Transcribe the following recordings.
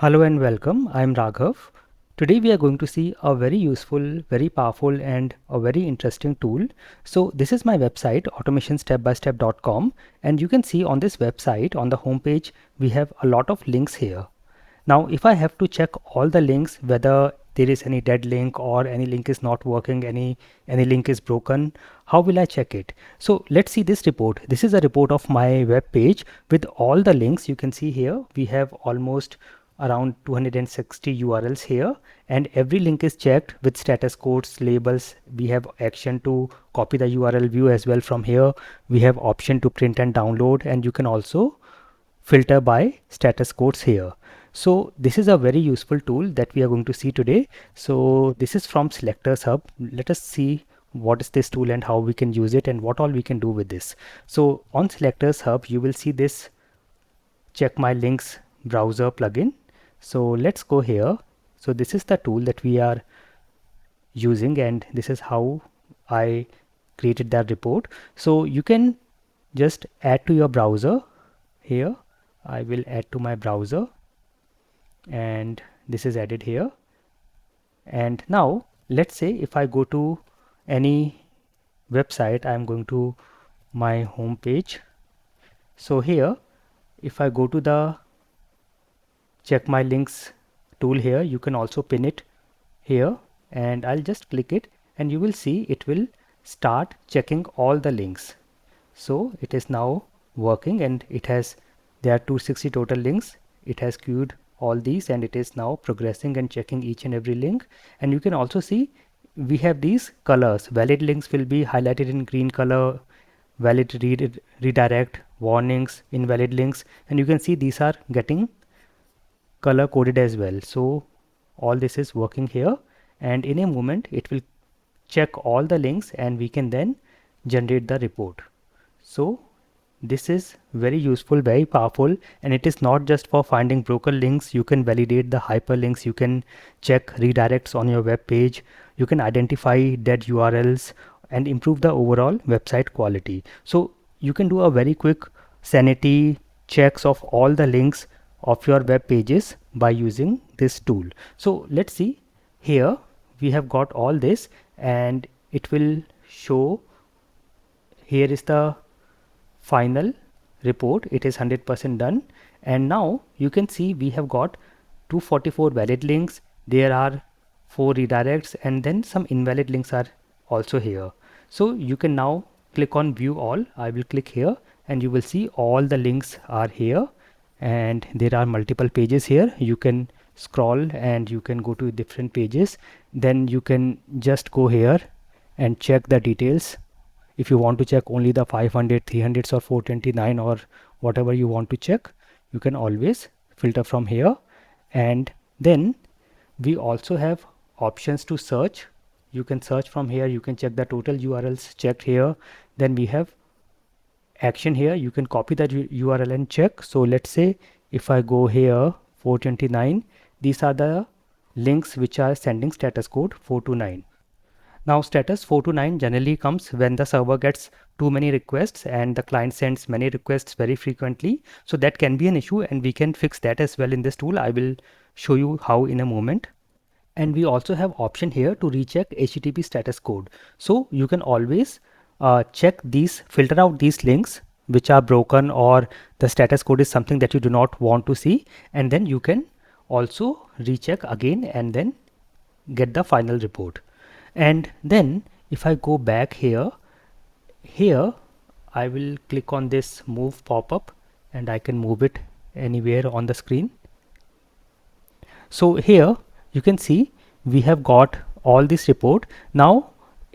Hello and welcome. I'm Raghav. Today we are going to see a very useful, very powerful and a very interesting tool. So this is my website automationstepbystep.com, and you can see on this website on the homepage we have a lot of links here. Now if I have to check all the links, whether there is any dead link or any link is not working, any link is broken, how will I check it? So let's see this report. This is a report of my web page with all the links. You can see here we have almost around 260 URLs here, and every link is checked with status codes, labels. We have action to copy the URL view as well. From here we have option to print and download, and you can also filter by status codes here. So this is a very useful tool that we are going to see today. So this is from Selectors Hub. Let us see what is this tool and how we can use it and what all we can do with this. So on Selectors Hub you will see this check my links browser plugin. So let's go here. So this is the tool that we are using, and this is how I created that report. So you can just add to your browser here. I will add to my browser, and this is added here. And now let's say if I go to any website, I'm going to my home page. So here if I go to the check my links tool here, you can also pin it here, and I'll just click it and you will see it will start checking all the links. So it is now working, and there are 260 total links. It has queued all these and it is now progressing and checking each and every link. And you can also see we have these colors. Valid links will be highlighted in green color, valid redirect, warnings, invalid links, and you can see these are getting color coded as well. So all this is working here, and in a moment it will check all the links and we can then generate the report. So this is very useful, very powerful, and it is not just for finding broken links. You can validate the hyperlinks, you can check redirects on your web page, you can identify dead URLs and improve the overall website quality. So you can do a very quick sanity checks of all the links of your web pages by using this tool. So let's see, here we have got all this and it will show here is the final report. It is 100% done, and now you can see we have got 244 valid links, there are 4 redirects, and then some invalid links are also here. So you can now click on view all. I will click here and you will see all the links are here, and there are multiple pages here. You can scroll and you can go to different pages, then you can just go here and check the details. If you want to check only the 500, 300s or 429 or whatever you want to check, you can always filter from here. And then we also have options to search. You can search from here, you can check the total URLs checked here. Then we have action here, you can copy that URL and check. So let's say if I go here 429, these are the links which are sending status code 429. Now status 429 generally comes when the server gets too many requests and the client sends many requests very frequently. So that can be an issue, and we can fix that as well in this tool. I will show you how in a moment. And we also have option here to recheck HTTP status code. So you can always filter out these links which are broken or the status code is something that you do not want to see, and then you can also recheck again and then get the final report. And then if I go back here I will click on this move pop-up and I can move it anywhere on the screen. So here you can see we have got all this report. Now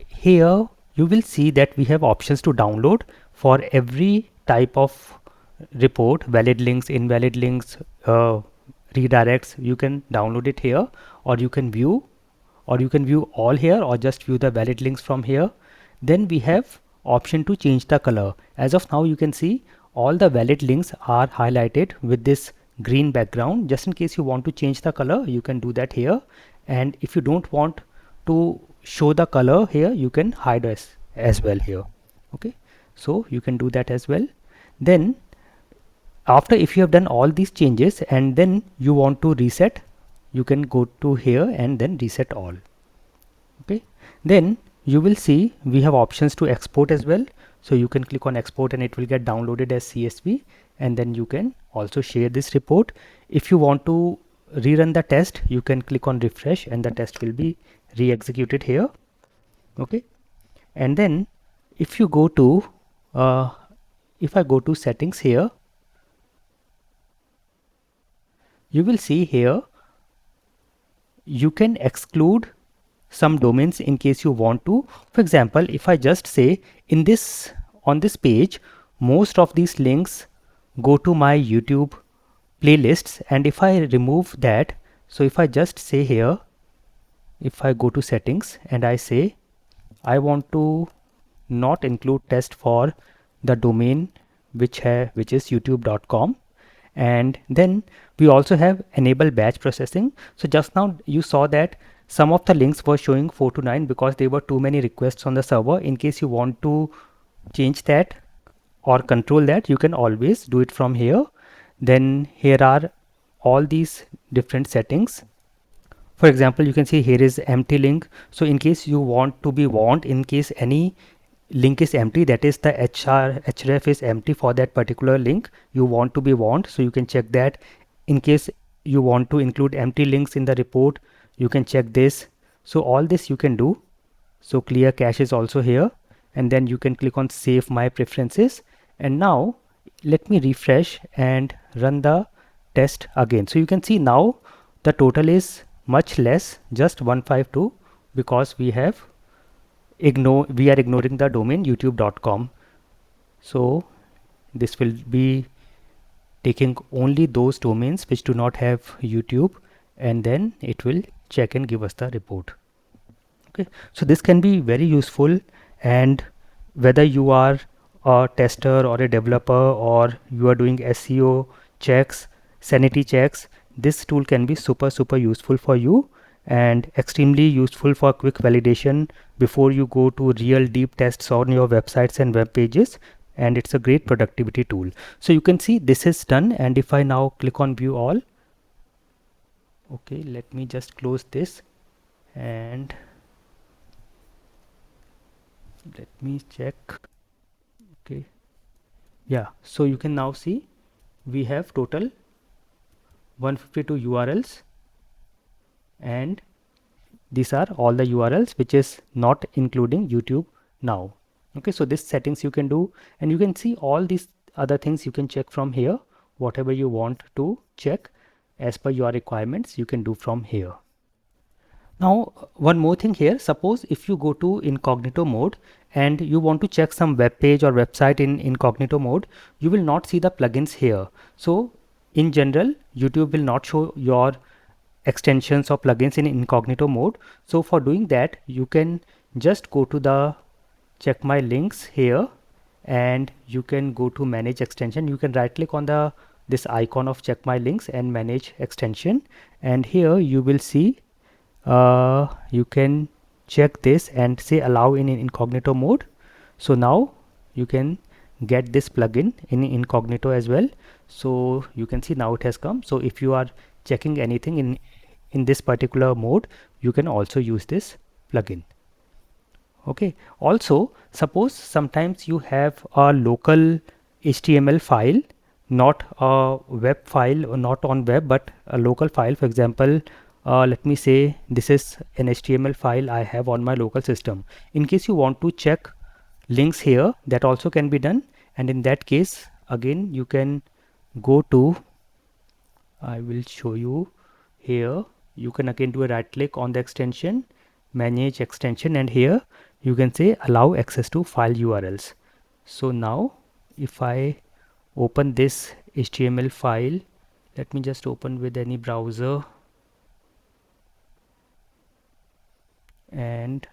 here you will see that we have options to download for every type of report, valid links, invalid links, redirects. You can download it here, or you can view all here, or just view the valid links from here. Then we have option to change the color. As of now you can see all the valid links are highlighted with this green background. Just in case you want to change the color, you can do that here. And if you don't want to show the color here, you can hide as well here. Okay, so you can do that as well. Then after, if you have done all these changes and then you want to reset, you can go to here and then reset all. Okay, then you will see we have options to export as well. So you can click on export and it will get downloaded as CSV, and then you can also share this report. If you want to rerun the test, you can click on refresh and the test will be re-executed here. Okay, and then if you go to if I go to settings here, you will see here you can exclude some domains in case you want to. For example, if I just say in this, on this page, most of these links go to my YouTube playlists, and if I remove that, so if I just say here, if I go to settings and I say I want to not include test for the domain which is youtube.com, and then we also have enable batch processing. So just now you saw that some of the links were showing 4 to 9 because there were too many requests on the server. In case you want to change that or control that, you can always do it from here. Then here are all these different settings. For example, you can see here is empty link. So in case you want to be warned, in case any link is empty, that is the href is empty for that particular link, you want to be warned, so you can check that. In case you want to include empty links in the report, you can check this. So all this you can do. So clear cache is also here, and then you can click on save my preferences. And now let me refresh and run the test again. So you can see now the total is much less, just 152, because we are ignoring the domain youtube.com. So this will be taking only those domains which do not have YouTube, and then it will check and give us the report. Okay, so this can be very useful, and whether you are a tester or a developer or you are doing SEO checks, sanity checks, this tool can be super useful for you and extremely useful for quick validation before you go to real deep tests on your websites and web pages, and it's a great productivity tool. So you can see this is done, and if I now click on view all, okay, let me just close this and let me check. Okay, yeah, so you can now see we have total 152 URLs, and these are all the URLs which is not including YouTube now. Okay, so this settings you can do, and you can see all these other things you can check from here. Whatever you want to check as per your requirements, you can do from here. Now one more thing here, suppose if you go to incognito mode and you want to check some web page or website in incognito mode, you will not see the plugins here. So in general, YouTube will not show your extensions or plugins in incognito mode. So for doing that, you can just go to the check my links here, and you can go to manage extension. You can right click on this icon of check my links and manage extension, and here you will see you can check this and say allow in incognito mode. So now you can get this plugin in incognito as well. So you can see now it has come. So if you are checking anything in this particular mode, you can also use this plugin. Okay, also suppose sometimes you have a local HTML file, not a web file, or not on web, but a local file. For example, let me say this is an HTML file I have on my local system. In case you want to check links here, that also can be done, and in that case again you can go to, I will show you here, you can again do a right click on the extension, manage extension, and here you can say allow access to file URLs. So now if I open this HTML file, let me just open with any browser, and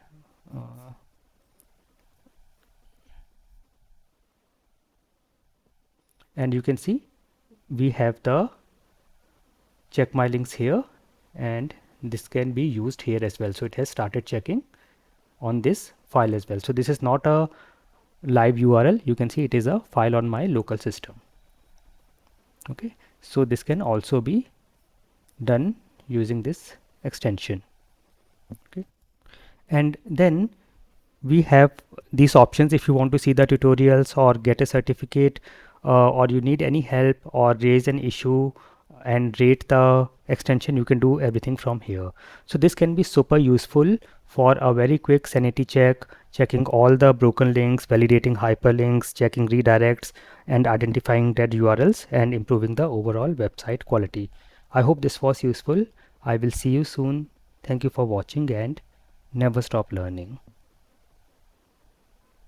you can see we have the check my links here, and this can be used here as well. So it has started checking on this file as well. So this is not a live URL, you can see it is a file on my local system. Okay, so this can also be done using this extension. Okay, and then we have these options. If you want to see the tutorials or get a certificate, or you need any help or raise an issue and rate the extension, you can do everything from here. So this can be super useful for a very quick sanity check, checking all the broken links, validating hyperlinks, checking redirects, and identifying dead URLs, and improving the overall website quality. I hope this was useful. I will see you soon. Thank you for watching, and never stop learning.